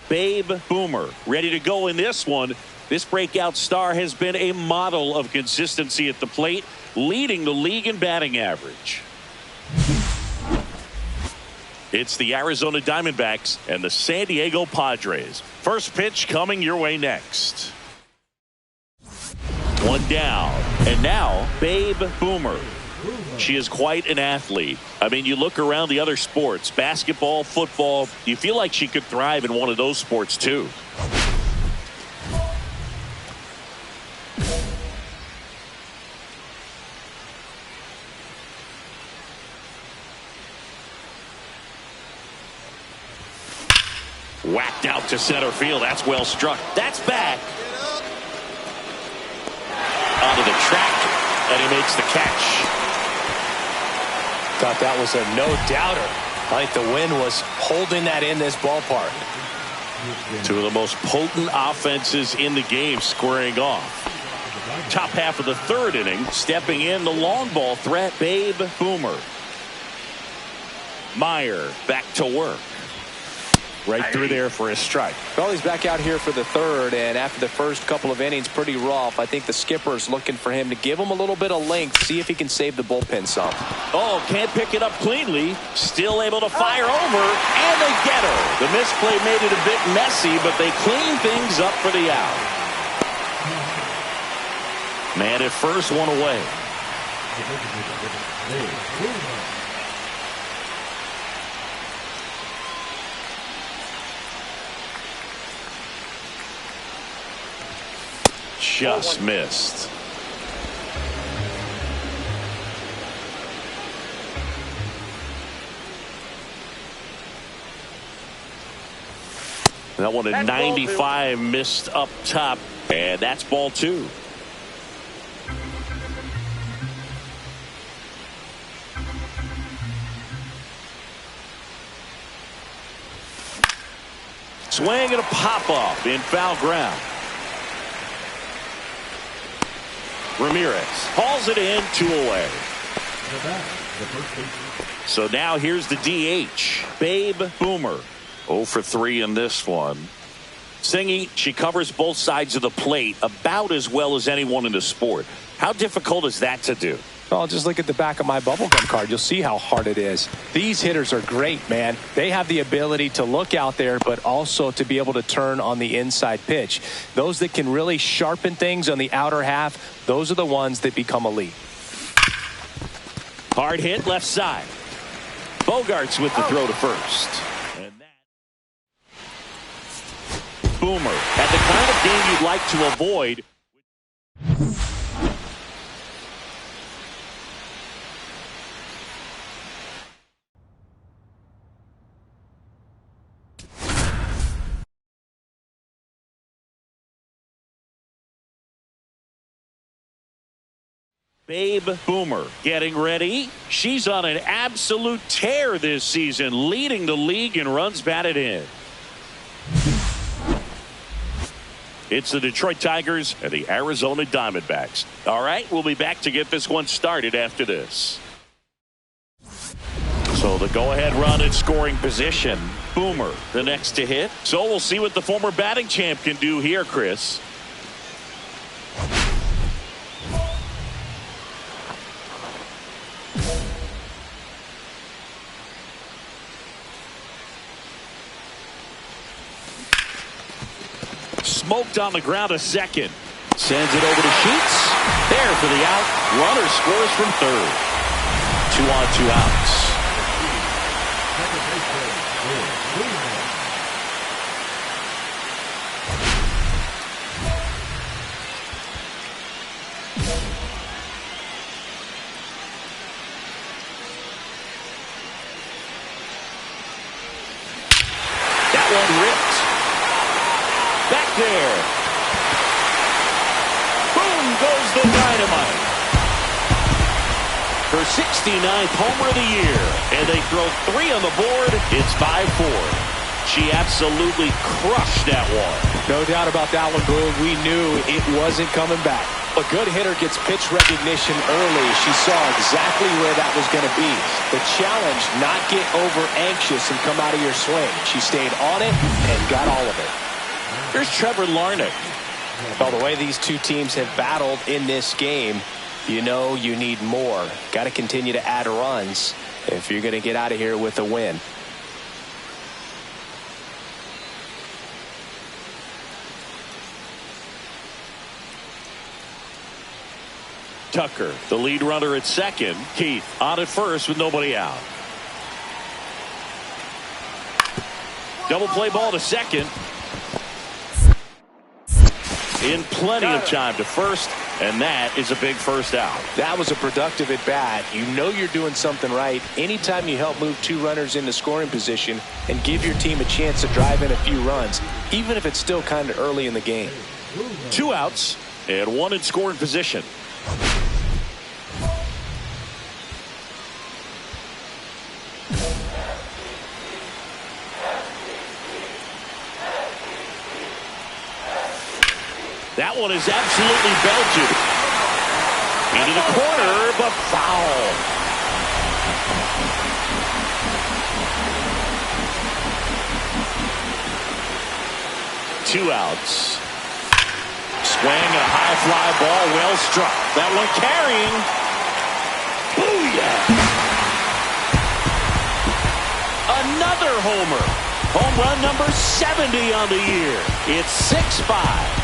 Babe Boomer, ready to go in this one. This breakout star has been a model of consistency at the plate, leading the league in batting average. It's the Arizona Diamondbacks and the San Diego Padres. First pitch coming your way next. One down. And now, Babe Boomer. She is quite an athlete. I mean, you look around the other sports, basketball, football, you feel like she could thrive in one of those sports too. Whacked out to center field. That's well struck. That's back. Onto the track, and he makes the catch. Thought that was a no-doubter. I think the wind was holding that in this ballpark. Two of the most potent offenses in the game squaring off. Top half of the third inning, stepping in the long ball threat, Babe Boomer. Meyer back to work. Right through there for a strike. Well, he's back out here for the third, and after the first couple of innings, pretty rough. I think the skipper's looking for him to give him a little bit of length, see if he can save the bullpen some. Oh, can't pick it up cleanly. Still able to fire over, and they get her. The misplay made it a bit messy, but they clean things up for the out. Man at first, one away. Just missed. That one at 95 missed up top, and that's ball two. Swing and a pop off in foul ground. Ramirez hauls it in, 2 away. So now here's the DH, Babe Boomer. 0 for 3 in this one. Singy, she covers both sides of the plate about as well as anyone in the sport. How difficult is that to do? Well, just look at the back of my bubblegum card. You'll see how hard it is. These hitters are great, man. They have the ability to look out there, but also to be able to turn on the inside pitch. Those that can really sharpen things on the outer half, those are the ones that become elite. Hard hit left side. Bogarts with the throw to first. And that Boomer at the kind of game you'd like to avoid. Babe Boomer getting ready. She's on an absolute tear this season, leading the league in runs batted in. It's the Detroit Tigers and the Arizona Diamondbacks. All right, we'll be back to get this one started after this. So the go-ahead run in scoring position. Boomer, the next to hit. So we'll see what the former batting champ can do here, Chris. Smoked on the ground a second. Sends it over to Sheets. There for the out. Runner scores from third. 2 on, 2 outs. That one ripped. Back there. Boom goes the dynamite. Her 69th homer of the year. And they throw 3 on the board. It's 5-4. She absolutely crushed that one. No doubt about that one, Boone. We knew it wasn't coming back. A good hitter gets pitch recognition early. She saw exactly where that was going to be. The challenge, not get over anxious and come out of your swing. She stayed on it and got all of it. Here's Trevor Larnach. Well, the way these two teams have battled in this game, you know you need more. Got to continue to add runs if you're going to get out of here with a win. Tucker, the lead runner at second. Keith on at first with nobody out. Double play ball to second. In plenty of time to first, and that is a big first out. That was a productive at bat. You know you're doing something right anytime you help move two runners into scoring position and give your team a chance to drive in a few runs, even if it's still kind of early in the game. 2 outs and 1 in scoring position. That one is absolutely belted into the corner, but foul. Two outs. Swing and a high fly ball, well struck. That one carrying. Booyah! Another homer. Home run number 70 on the year. It's 6-5.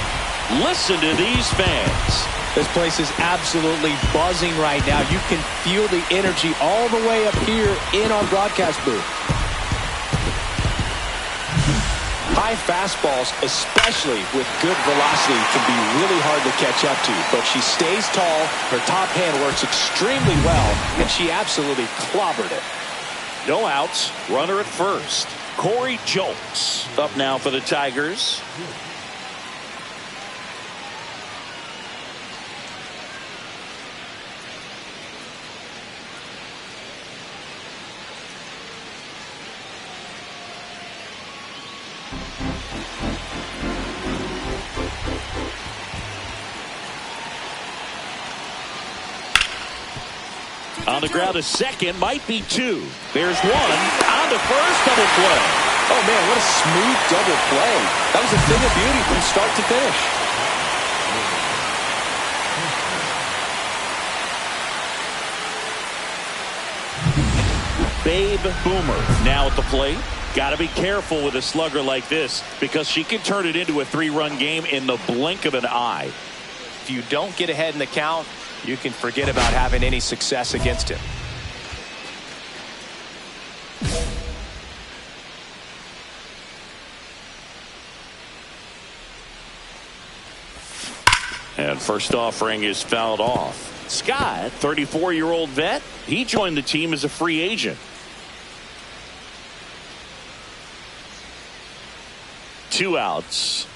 Listen to these fans. This place is absolutely buzzing right now. You can feel the energy all the way up here in our broadcast booth. High fastballs, especially with good velocity, can be really hard to catch up to. But she stays tall, her top hand works extremely well, and she absolutely clobbered it. No outs, runner at first. Corey Jolks up now for the Tigers. On the ground to second, might be 2. There's 1 on the first, double play. Oh man, what a smooth double play. That was a thing of beauty from start to finish. Babe Boomer now at the plate. Got to be careful with a slugger like this because she can turn it into a 3-run game in the blink of an eye. If you don't get ahead in the count, you can forget about having any success against him. And first offering is fouled off. Scott, 34-year-old vet, he joined the team as a free agent. 2 outs.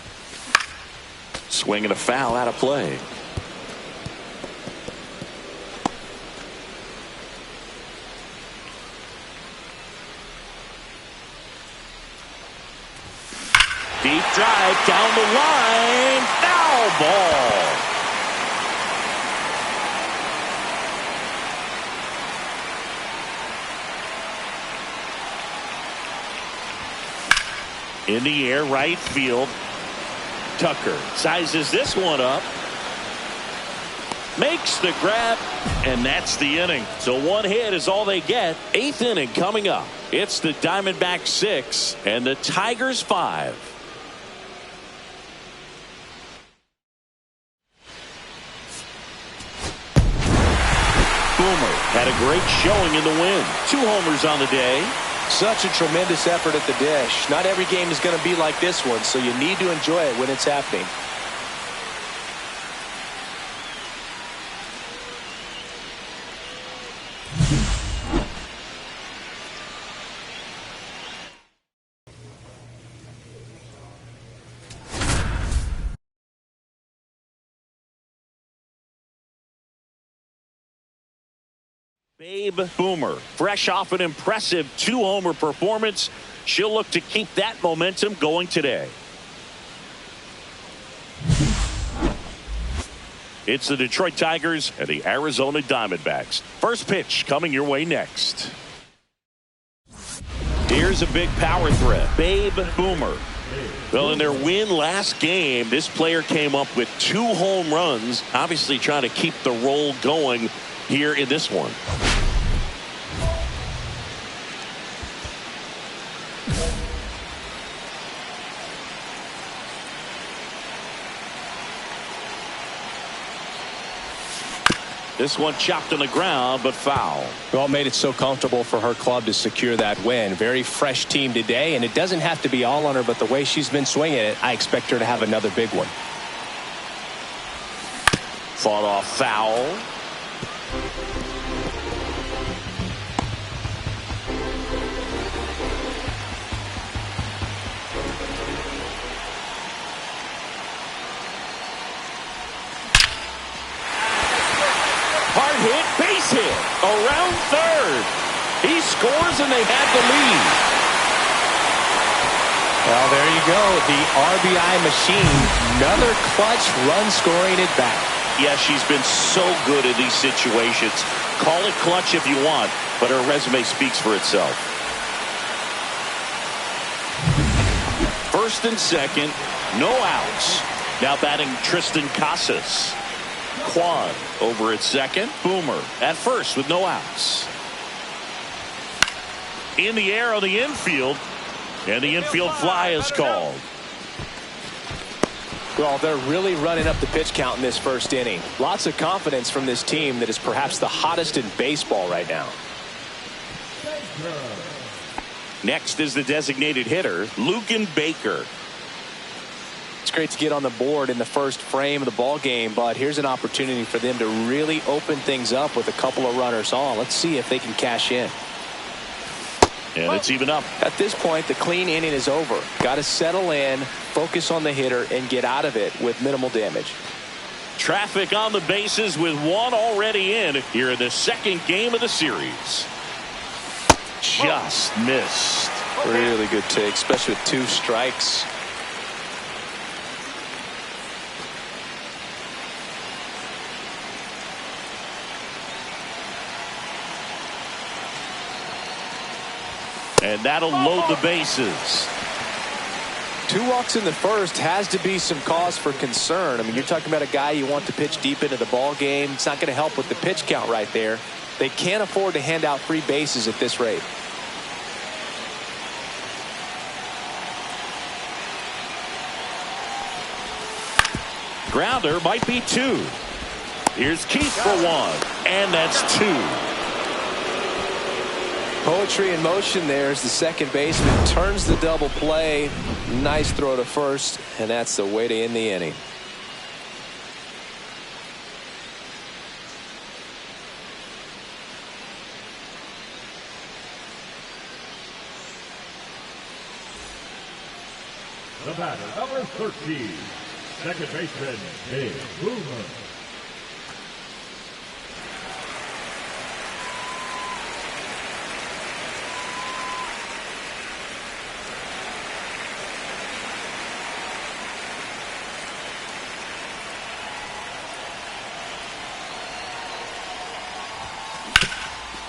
Swing and a foul out of play. Deep drive down the line. Foul ball. In the air, right field. Tucker sizes this one up. Makes the grab, and that's the inning. So 1 hit is all they get. 8th inning coming up. It's the Diamondbacks 6 and the Tigers 5. Boomer had a great showing in the win. 2 homers on the day. Such a tremendous effort at the dish. Not every game is going to be like this one, so you need to enjoy it when it's happening. Babe Boomer, fresh off an impressive 2-homer performance. She'll look to keep that momentum going today. It's the Detroit Tigers and the Arizona Diamondbacks. First pitch coming your way next. Here's a big power threat, Babe Boomer. Well, in their win last game, this player came up with 2 home runs, obviously trying to keep the roll going here in this one. This one chopped on the ground, but foul. Well, made it so comfortable for her club to secure that win. Very fresh team today, and it doesn't have to be all on her, but the way she's been swinging it, I expect her to have another big one. Fought off foul. Hard hit, base hit, around third. He scores and they had the lead. Well, there you go. The RBI machine. Another clutch run scoring at bat. Yeah, she's been so good in these situations. Call it clutch if you want, but her resume speaks for itself. First and second, no outs. Now batting Tristan Casas. Quan over at second. Boomer at first with no outs. In the air on the infield, and the infield fly is called. Well, they're really running up the pitch count in this first inning. Lots of confidence from this team that is perhaps the hottest in baseball right now. Next is the designated hitter, Lucan Baker. It's great to get on the board in the first frame of the ball game, but here's an opportunity for them to really open things up with a couple of runners on. Let's see if they can cash in. And it's even up. At this point, the clean inning is over. Got to settle in, focus on the hitter, and get out of it with minimal damage. Traffic on the bases with one already in here in the second game of the series. Just missed. Really good take, especially with 2 strikes. And that'll load the bases. 2 walks in the first has to be some cause for concern. I mean, you're talking about a guy you want to pitch deep into the ball game. It's not going to help with the pitch count right there. They can't afford to hand out free bases at this rate. Grounder might be 2. Here's Keith for 1, and that's 2. Poetry in motion there as the second baseman turns the double play. Nice throw to first, and that's the way to end the inning. The batter, number 13, second baseman, Babe Boomer.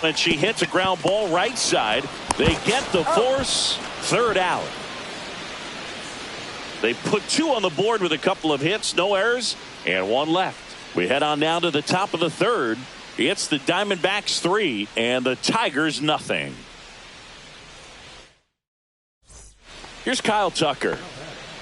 And she hits a ground ball right side. They get the force. Third out. They put 2 on the board with a couple of hits, no errors, and 1 left. We head on down to the top of the third. It's the Diamondbacks 3 and the Tigers nothing. Here's Kyle Tucker.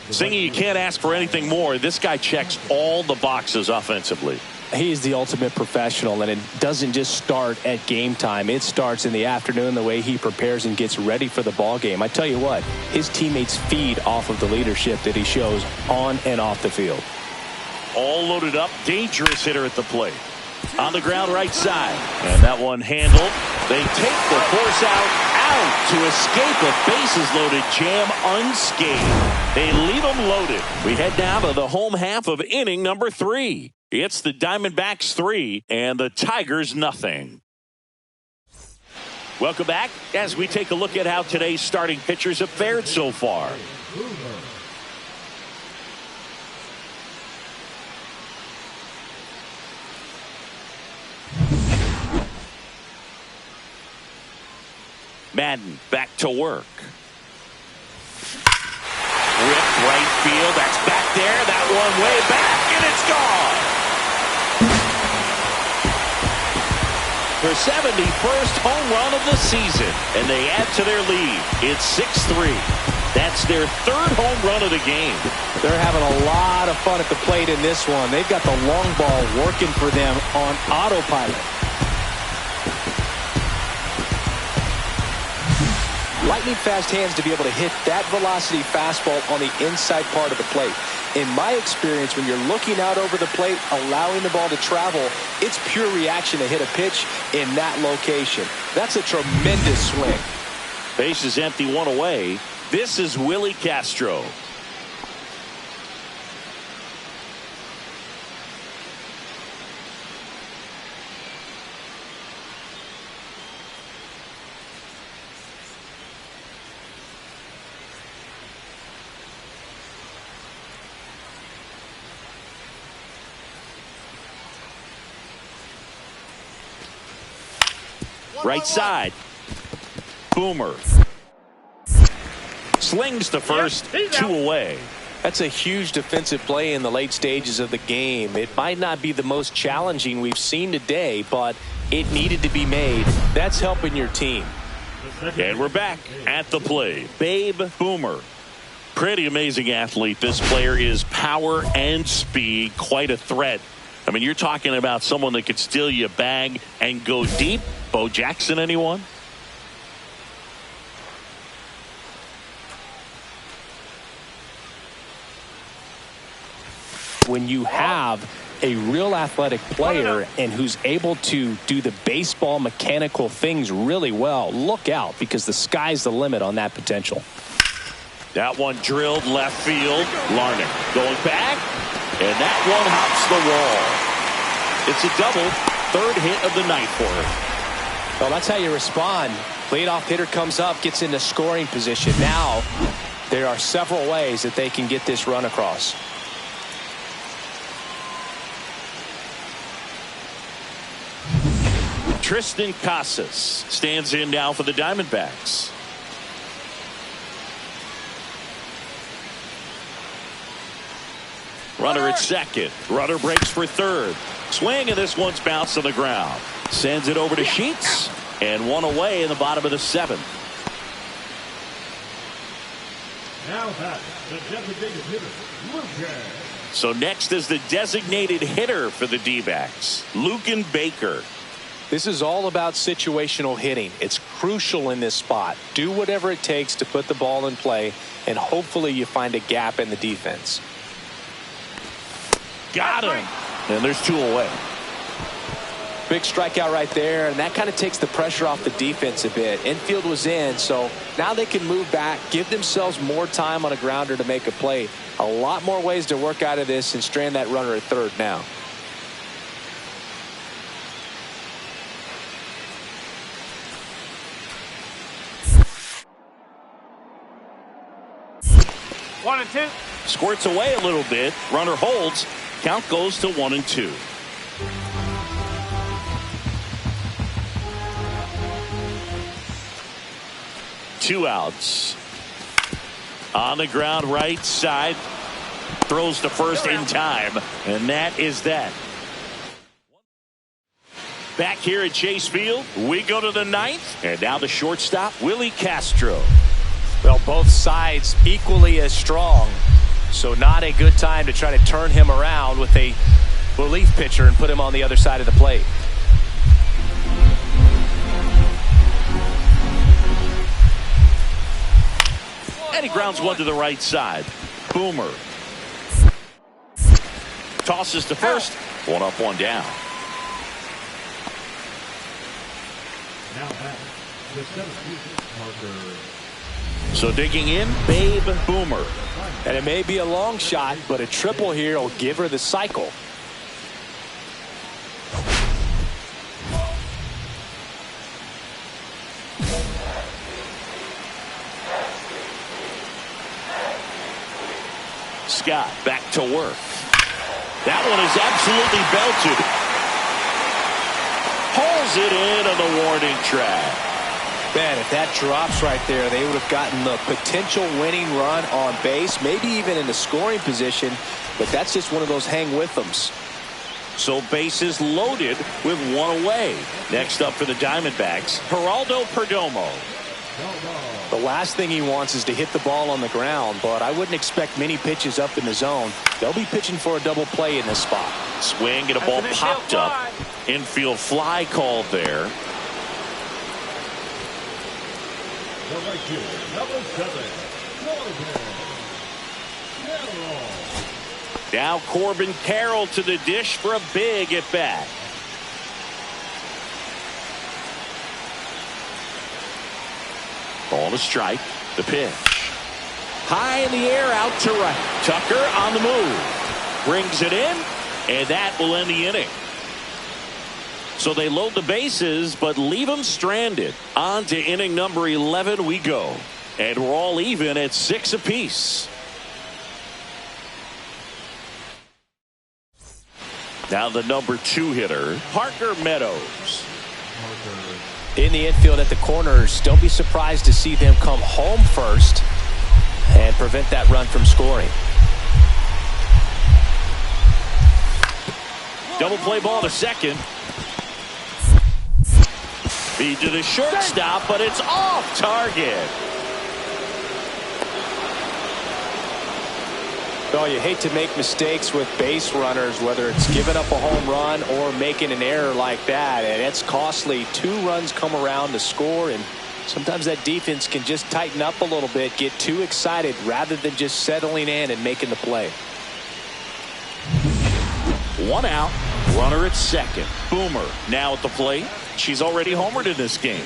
Singy, you can't ask for anything more. This guy checks all the boxes offensively. He is the ultimate professional, and it doesn't just start at game time. It starts in the afternoon, the way he prepares and gets ready for the ball game. I tell you what, his teammates feed off of the leadership that he shows on and off the field. All loaded up, dangerous hitter at the plate. On the ground right side, and that one handled. They take the force out to escape a bases loaded jam unscathed. They leave them loaded. We head down to the home half of inning number 3. It's the Diamondbacks 3 and the Tigers nothing. Welcome back as we take a look at how today's starting pitchers have fared so far. Madden back to work. Rip right field. That's back there. That one way back, and it's gone. Their 71st home run of the season, and they add to their lead. It's 6-3. That's their third home run of the game. They're having a lot of fun at the plate in this one. They've got the long ball working for them on autopilot. Lightning fast hands to be able to hit that velocity fastball on the inside part of the plate. In my experience, when you're looking out over the plate, allowing the ball to travel, it's pure reaction to hit a pitch in that location. That's a tremendous swing. Base is empty, one away. This is Willie Castro. Right side. Boomer. Slings to first, 2 away. That's a huge defensive play in the late stages of the game. It might not be the most challenging we've seen today, but it needed to be made. That's helping your team. And we're back at the plate. Babe Boomer. Pretty amazing athlete. This player is power and speed. Quite a threat. I mean, you're talking about someone that could steal you a bag and go deep. Bo Jackson, anyone? When you have a real athletic player and who's able to do the baseball mechanical things really well, look out, because the sky's the limit on that potential. That one drilled left field. Larnach going back, and that one hops the wall. It's a double, third hit of the night for her. Well, that's how you respond. Leadoff hitter comes up, gets into scoring position. Now, there are several ways that they can get this run across. Tristan Casas stands in now for the Diamondbacks. Runner at second. Runner breaks for third. Swing, and this one's bounced on the ground. Sends it over to Sheets, and one away in the bottom of the 7th. Now that's the designated hitter, Lucan. So next is the designated hitter for the D-backs, Lucan Baker. This is all about situational hitting. It's crucial in this spot. Do whatever it takes to put the ball in play, and hopefully you find a gap in the defense. Got him. And there's 2 away. Big strikeout right there, and that kind of takes the pressure off the defense a bit. Infield was in, so now they can move back, give themselves more time on a grounder to make a play. A lot more ways to work out of this and strand that runner at third now. One and two. Squirts away a little bit. Runner holds. Count goes to 1-2. Two outs. On the ground, right side. Throws to first in time. And that is that. Back here at Chase Field, we go to the 9th. And now the shortstop, Willie Castro. Well, both sides equally as strong. So not a good time to try to turn him around with a relief pitcher and put him on the other side of the plate. And he grounds one to the right side. Boomer. Tosses to first. One up, one down. Now back the 7th marker. So digging in, Babe Boomer. And it may be a long shot, but a triple here will give her the cycle. Scott back to work. That one is absolutely belted. Pulls it in on the warning track. Man, if that drops right there, they would have gotten the potential winning run on base, maybe even in the scoring position, but that's just one of those hang-with-thems. So bases loaded with one away. Next up for the Diamondbacks, Geraldo Perdomo. The last thing he wants is to hit the ball on the ground, but I wouldn't expect many pitches up in the zone. They'll be pitching for a double play in this spot. Swing and a ball popped up. Infield fly called there. The right fielder, number 7, Carroll. Now Corbin Carroll to the dish for a big at bat. Ball to strike. The pitch. High in the air, out to right. Tucker on the move. Brings it in, and that will end the inning. So they load the bases, but leave them stranded. On to inning number 11 we go. And we're all even at 6 apiece. Now the number 2 hitter, Parker Meadows. In the infield at the corners, don't be surprised to see them come home first and prevent that run from scoring. Double play ball to second. Feed to the shortstop, but it's off target. Well, you hate to make mistakes with base runners, whether it's giving up a home run or making an error like that, and it's costly. 2 runs come around to score, and sometimes that defense can just tighten up a little bit, get too excited rather than just settling in and making the play. 1 out, runner at second. Boomer now at the plate. She's already homered in this game.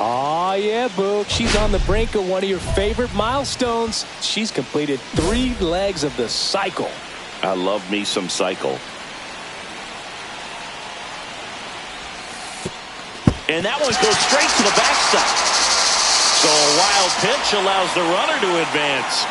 Oh, yeah, Boog. She's on the brink of one of your favorite milestones. She's completed 3 legs of the cycle. I love me some cycle. And that one goes straight to the backstop. So a wild pitch allows the runner to advance.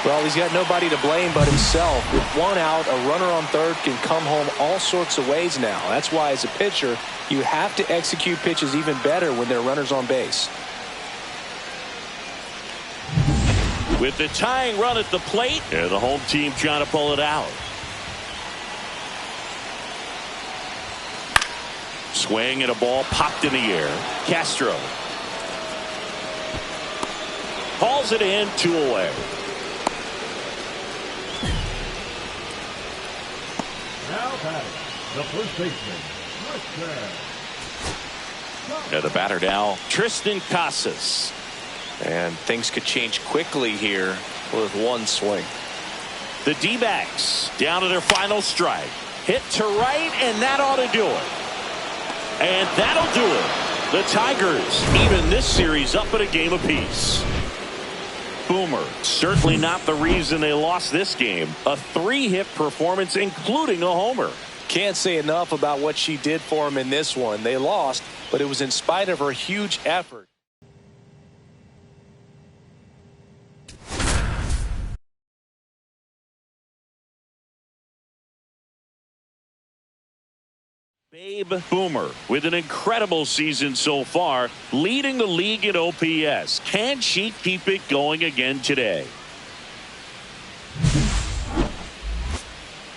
Well, he's got nobody to blame but himself. With 1 out, a runner on third can come home all sorts of ways now. That's why, as a pitcher, you have to execute pitches even better when there are runners on base. With the tying run at the plate, and the home team trying to pull it out. Swing and a ball popped in the air. Castro hauls it in, 2 away. Now batting, the first baseman, And the batter now, Tristan Casas. And things could change quickly here with 1 swing. The D-backs down to their final strike. Hit to right, and that ought to do it. And that'll do it. The Tigers even this series up at a game apiece. Boomer, certainly not the reason they lost this game. A 3-hit performance, including a homer. Can't say enough about what she did for him in this one. They lost, but it was in spite of her huge effort. Babe Boomer with an incredible season so far, leading the league in OPS. Can she keep it going again today?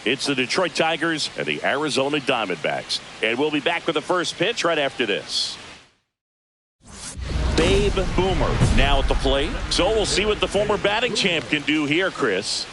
It's the Detroit Tigers and the Arizona Diamondbacks. And we'll be back with the first pitch right after this. Babe Boomer now at the plate. So we'll see what the former batting champ can do here, Chris.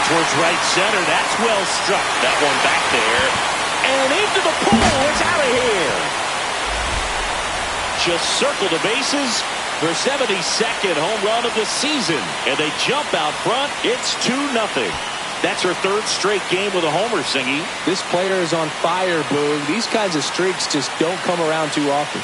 Towards right center. That's well struck. That one back there. And into the pool. It's out of here. Just circle the bases. Her 72nd home run of the season. And they jump out front. It's 2-0. That's her 3rd straight game with a homer, Singy. This player is on fire, Boog. These kinds of streaks just don't come around too often.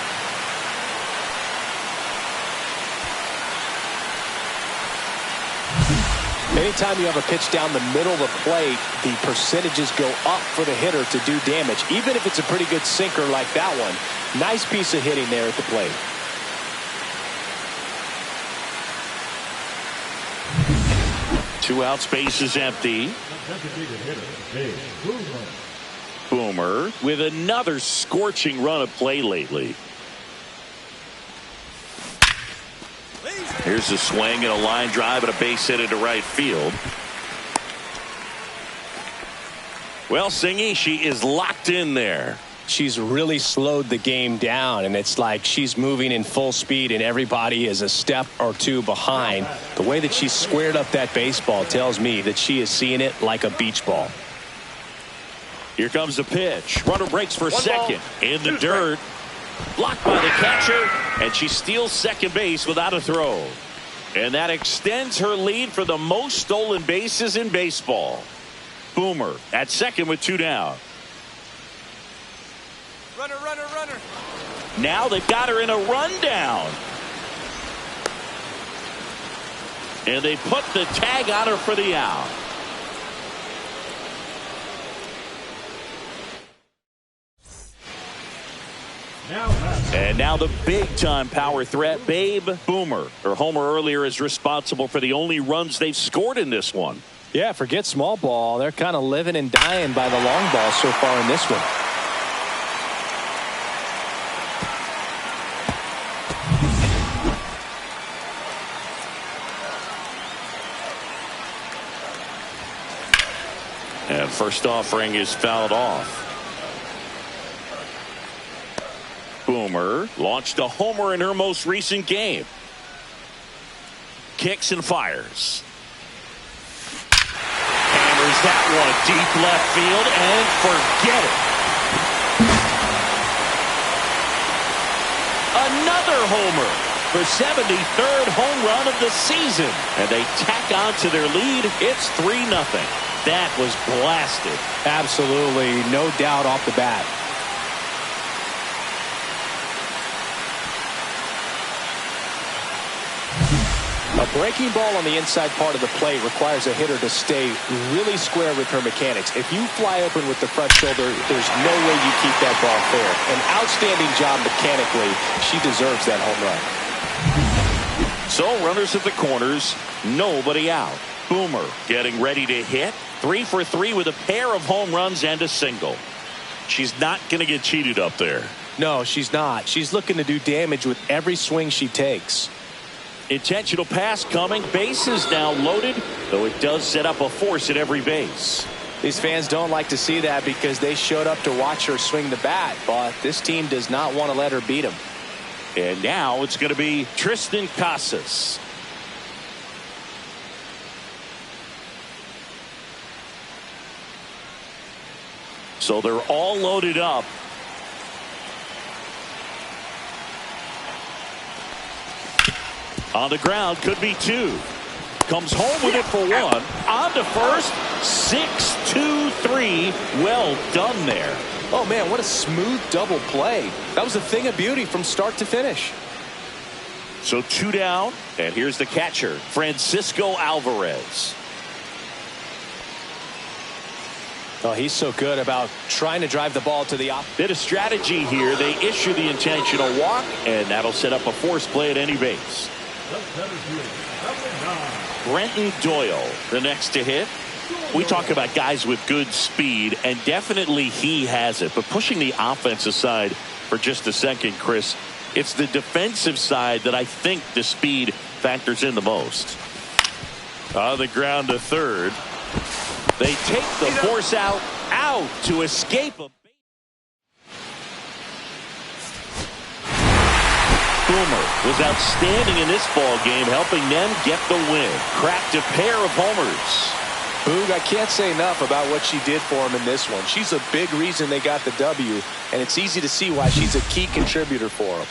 Anytime you have a pitch down the middle of the plate, the percentages go up for the hitter to do damage, even if it's a pretty good sinker like that one. Nice piece of hitting there at the plate. Two outs, base is empty. Boomer with another scorching run of play lately. Here's a swing and a line drive and a base hit into right field. Well, Singy, she is locked in there. She's really slowed the game down, and it's like she's moving in full speed and everybody is a step or two behind. The way that she squared up that baseball tells me that she is seeing it like a beach ball. Here comes the pitch. Runner breaks for second. In the dirt. Blocked by the catcher, and she steals second base without a throw. And that extends her lead for the most stolen bases in baseball. Boomer at second with two down. Runner, runner, runner. Now they've got her in a rundown. And they put the tag on her for the out. And now the big-time power threat, Babe Boomer. Her homer earlier is responsible for the only runs they've scored in this one. Yeah, forget small ball. They're kind of living and dying by the long ball so far in this one. And first offering is fouled off. Boomer launched a homer in her most recent game. Kicks and fires. Hammers that one deep left field and forget it. Another homer. Her 73rd home run of the season. And they tack on to their lead. It's 3-0. That was blasted. Absolutely, no doubt off the bat. A breaking ball on the inside part of the plate requires a hitter to stay really square with her mechanics. If you fly open with the front shoulder, there's no way you keep that ball fair. An outstanding job mechanically. She deserves that home run. So runners at the corners, nobody out. Boomer getting ready to hit. 3 for 3 with a pair of home runs and a single. She's not going to get cheated up there. No, she's not. She's looking to do damage with every swing she takes. Intentional pass coming. Bases now loaded, though it does set up a force at every base. These fans don't like to see that because they showed up to watch her swing the bat, but this team does not want to let her beat them. And now it's going to be Tristan Casas. So they're all loaded up. On the ground, could be two. Comes home with it for one. On to first. 6-2-3. Well done there. Oh, man, what a smooth double play. That was a thing of beauty from start to finish. So two down, and here's the catcher, Francisco Alvarez. Oh, he's so good about trying to drive the ball to the opposite. Bit of strategy here. They issue the intentional walk, and that'll set up a force play at any base. Brenton Doyle, the next to hit. We talk about guys with good speed, and definitely he has it. But pushing the offense aside for just a second, Chris, it's the defensive side that I think the speed factors in the most. On the ground to third. They take the force out to escape a Boomer was outstanding in this ball game, helping them get the win. Cracked a pair of homers. Boog, I can't say enough about what she did for him in this one. She's a big reason they got the W, and it's easy to see why she's a key contributor for them.